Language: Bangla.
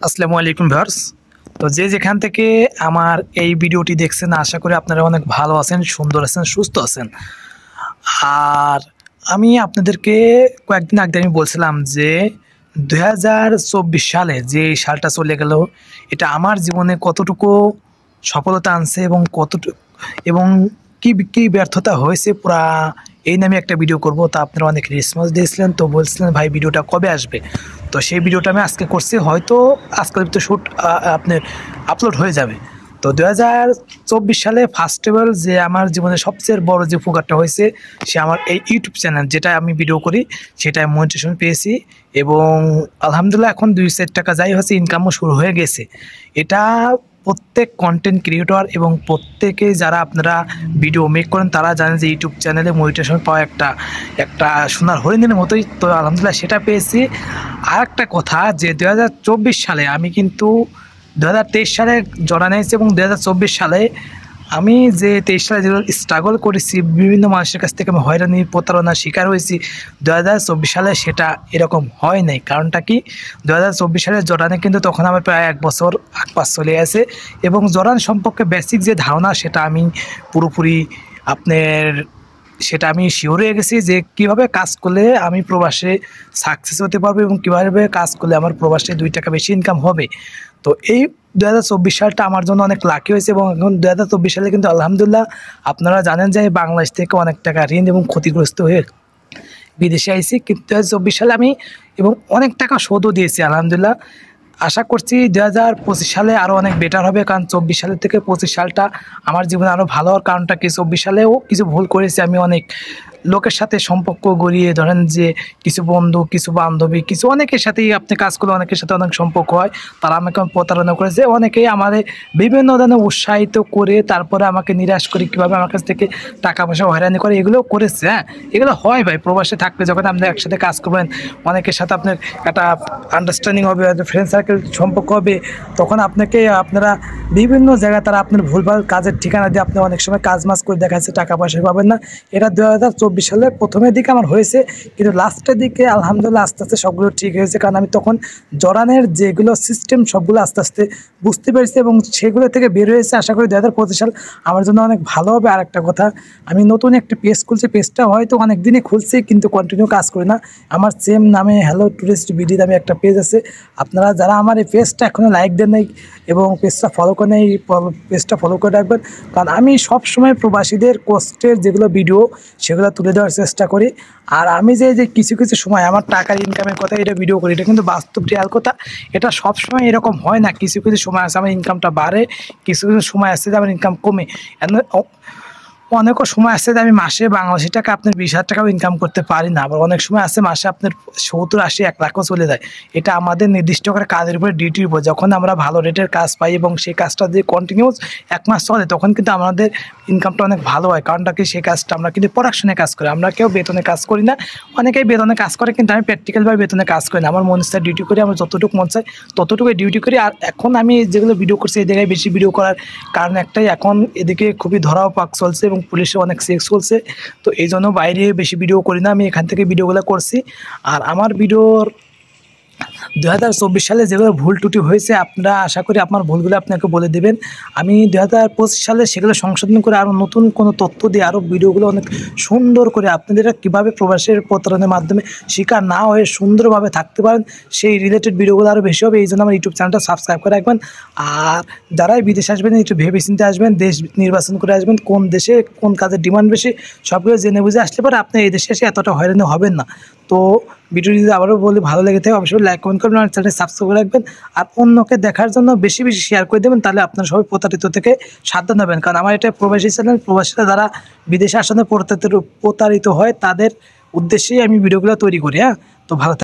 আসসালামু আলাইকুম ভিউয়ার্স। তো যে যেখান থেকে আমার এই ভিডিওটি দেখছেন আশা করি আপনারা অনেক ভালো আছেন, সুন্দর আছেন, সুস্থ আছেন। আর আমি আপনাদেরকে কয়েকদিন আগে আমি বলছিলাম যে 2024 সালে যে সালটা চলে গেল এটা আমার জীবনে কতটুকু সফলতা আনছে এবং এবং কি কি ব্যর্থতা হয়েছে পুরা এই নামে একটা ভিডিও করব। তা আপনারা অনেক রেসপন্স দিয়েছিলেন, তো বলছিলেন ভাই ভিডিওটা কবে আসবে। তো সেই ভিডিওটা আমি আজকে করছি, হয়তো আজকের ভিতরে শ্যুট আপনার আপলোড হয়ে যাবে। তো 2024 সালে ফার্স্ট অফ অল যে আমার জীবনে সবচেয়ে বড় যে উপকারটা হয়েছে সে আমার এই ইউটিউব চ্যানেল যেটা আমি ভিডিও করি সেটায় মনিটাইজেশন পেয়েছি এবং আলহামদুলিল্লাহ এখন 2-4 টাকা যাই হচ্ছে ইনকামও শুরু হয়ে গেছে। এটা প্রত্যেক কন্টেন্ট ক্রিয়েটর এবং প্রত্যেকে যারা আপনারা ভিডিও মেক করেন তারা জানেন যে ইউটিউব চ্যানেলে মনিটাইজেশন পাওয়া একটা সোনার হরিণের মতোই। তো আলহামদুলিল্লাহ সেটা পেয়েছি। আর একটা কথা যে 2024 সালে আমি কিন্তু 2023 সালে জড়া নিয়েছি এবং 2024 সালে আমি যে 23 সালে যেগুলো স্ট্রাগল করেছি, বিভিন্ন মানুষের কাছ থেকে আমি হয়রানি প্রতারণার শিকার হয়েছি, 2024 সালে সেটা এরকম হয় নাই। কারণটা কি, 2024 সালে জড়ানে কিন্তু তখন আমার প্রায় 1 বছর আগ-পাশ চলে গেছে এবং জড়ান সম্পর্কে বেসিক যে ধারণা সেটা আমি পুরোপুরি সেটা আমি শিওর হয়ে গেছি যে কীভাবে কাজ করলে আমি প্রবাসে সাকসেস হতে পারবো এবং কীভাবে কাজ করলে আমার প্রবাসে 2 টাকা বেশি ইনকাম হবে। তো এই 2024 সালটা আমার জন্য অনেক লাকি হয়েছে এবং এখন 2024 সালে কিন্তু আলহামদুলিল্লাহ আপনারা জানেন যে বাংলাদেশ থেকে অনেক টাকা ঋণ এবং ক্ষতিগ্রস্ত হয়ে বিদেশে আইছি। কিন্তু 2024 সালে আমি এবং অনেক টাকা শোধও দিয়েছি আলহামদুলিল্লাহ। আশা করছি 2025 সালে আরও অনেক বেটার হবে, কারণ 24 সালের থেকে 25 সালটা আমার জীবনে আরও ভালো হওয়ার কারণটা কি, 24 সালেও কিছু ভুল করেছি আমি, অনেক লোকের সাথে সম্পর্ক গড়িয়ে ধরেন যে কিছু বন্ধু, কিছু বান্ধবী, কিছু অনেকের সাথেই আপনি কাজ করলে অনেকের সাথে অনেক সম্পর্ক হয়, তারা আমাকে প্রতারণা করেছে। অনেকেই আমাদের বিভিন্ন ধরনের উৎসাহিত করে তারপরে আমাকে নিরাশ করে কীভাবে আমার কাছ থেকে টাকা পয়সা হয়রানি করে, এগুলোও করেছে। হ্যাঁ, এগুলো হয় ভাই, প্রবাসে থাকলে যখন আপনি একসাথে কাজ করবেন অনেকের সাথে আপনার একটা আন্ডারস্ট্যান্ডিং হবে, ফ্রেন্ড সার্কেল সম্পর্ক হবে, তখন আপনারা বিভিন্ন জায়গায় তারা আপনার ভুলভাল কাজের ঠিকানা দিয়ে আপনি অনেক সময় কাজ মাজ করে দেখা যাচ্ছে টাকা পয়সা পাবেন না। এটা 2024 সালের প্রথমের দিকে আমার হয়েছে, কিন্তু লাস্টের দিকে আলহামদুলিল্লাহ আস্তে আস্তে সবগুলো ঠিক হয়েছে, কারণ আমি তখন জড়ানের যেগুলো সিস্টেম সবগুলো আস্তে আস্তে বুঝতে পেরেছি এবং সেগুলো থেকে বের হয়েছে। আশা করি 2025 সাল আমার জন্য অনেক ভালো হবে। আর একটা কথা, আমি নতুন একটা পেজ খুলছি, পেজটা হয়তো অনেক দিনই খুলছি কিন্তু কন্টিনিউ কাজ করি না। আমার সেম নামে হ্যালো টুরিস্ট বিডি নামে একটা পেজ আছে। আপনারা যারা আমার এই পেজটা এখনও লাইক দেন নাই এবং পেজটা ফলো করে নেই, পেজটা ফলো করে রাখবেন, কারণ আমি সবসময় প্রবাসীদের কষ্টের যেগুলো ভিডিও সেগুলো তুলে দেওয়ার চেষ্টা করি। আর আমি যে কিছু কিছু সময় আমার টাকার ইনকামের কথা এটা ভিডিও করি, এটা কিন্তু বাস্তব রিয়াল কথা। এটা সবসময় এরকম হয় না, কিছু কিছু সময় আছে আমার ইনকামটা বাড়ে, কিছু কিছু সময় আছে যে আমার ইনকাম কমে। অনেকও সময় আছে যে আমি মাসে বাংলাদেশি টাকা আপনার 20,000 টাকাও ইনকাম করতে পারি না, আবার অনেক সময় আছে মাসে আপনার 70-80-1 লাখও চলে যায়। এটা আমাদের নির্দিষ্ট করে কাজের উপরে ডিউটির উপর, যখন আমরা ভালো রেটের কাজ পাই এবং সেই কাজটা দিয়ে কন্টিনিউস 1 মাস চলে তখন কিন্তু আমাদের ইনকামটা অনেক ভালো হয়। কারণটা কি, সেই কাজটা আমরা কিন্তু প্রোডাকশনে কাজ করি, আমরা কেউ বেতনে কাজ করি না। অনেকেই বেতনে কাজ করে কিন্তু আমি প্র্যাকটিক্যালভাবে বেতনে কাজ করি না, আমার মন ইচ্ছা ডিউটি করি, আমার যতটুকু মন চাই ততটুকুই ডিউটি করি। আর এখন আমি যেগুলো ভিডিও করছি এই জায়গায় বেশি ভিডিও করার কারণ একটাই, এখন এদিকে খুবই ধরাও পাক চলছে এবং পুলিশে অনেক চেক চলছে, তো এই জন্য বাইরে বেশি ভিডিও করি না, আমি এখান থেকে ভিডিওগুলো করছি। আর আমার ভিডিওর 2024 সালে যেগুলো ভুল ত্রুটি হয়েছে আপনারা আশা করি আপনার ভুলগুলো আপনাকে বলে দেবেন। আমি 2025 সালে সেগুলো সংশোধন করে আরও নতুন কোনো তথ্য দিয়ে আরও ভিডিওগুলো অনেক সুন্দর করে আপনাদের কীভাবে প্রবাসের প্রতারণার মাধ্যমে শিকার না হয়ে সুন্দরভাবে থাকতে পারেন সেই রিলেটেড ভিডিওগুলো আরও বেশি হবে। এই জন্য আমার ইউটিউব চ্যানেলটা সাবস্ক্রাইব করে রাখবেন। আর যারাই বিদেশে আসবেন একটু ভেবে চিন্তে আসবেন, দেশ নির্বাচন করে আসবেন, কোন দেশে কোন কাজের ডিমান্ড বেশি সবগুলো জেনে বুঝে আসলে পরে আপনি এই দেশে এসে এতটা হয়রানি হবেন না। তো ভিডিওটি যদি আবারও বলি ভালো লেগে থাকে অবশ্যই লাইক কমেন্ট করবেন, আমার চ্যানেলটি সাবস্ক্রাইব করে রাখবেন আর অন্যকে দেখার জন্য বেশি বেশি শেয়ার করে দেবেন, তাহলে আপনারা সবাই প্রতারিত থেকে সাবধান হবেন। কারণ আমার এটা প্রবাসী চ্যানেল, প্রবাসীরা যারা বিদেশে আসার প্রতারিত হয় তাদের উদ্দেশ্যেই আমি ভিডিওগুলো তৈরি করি। হ্যাঁ, তো ভালো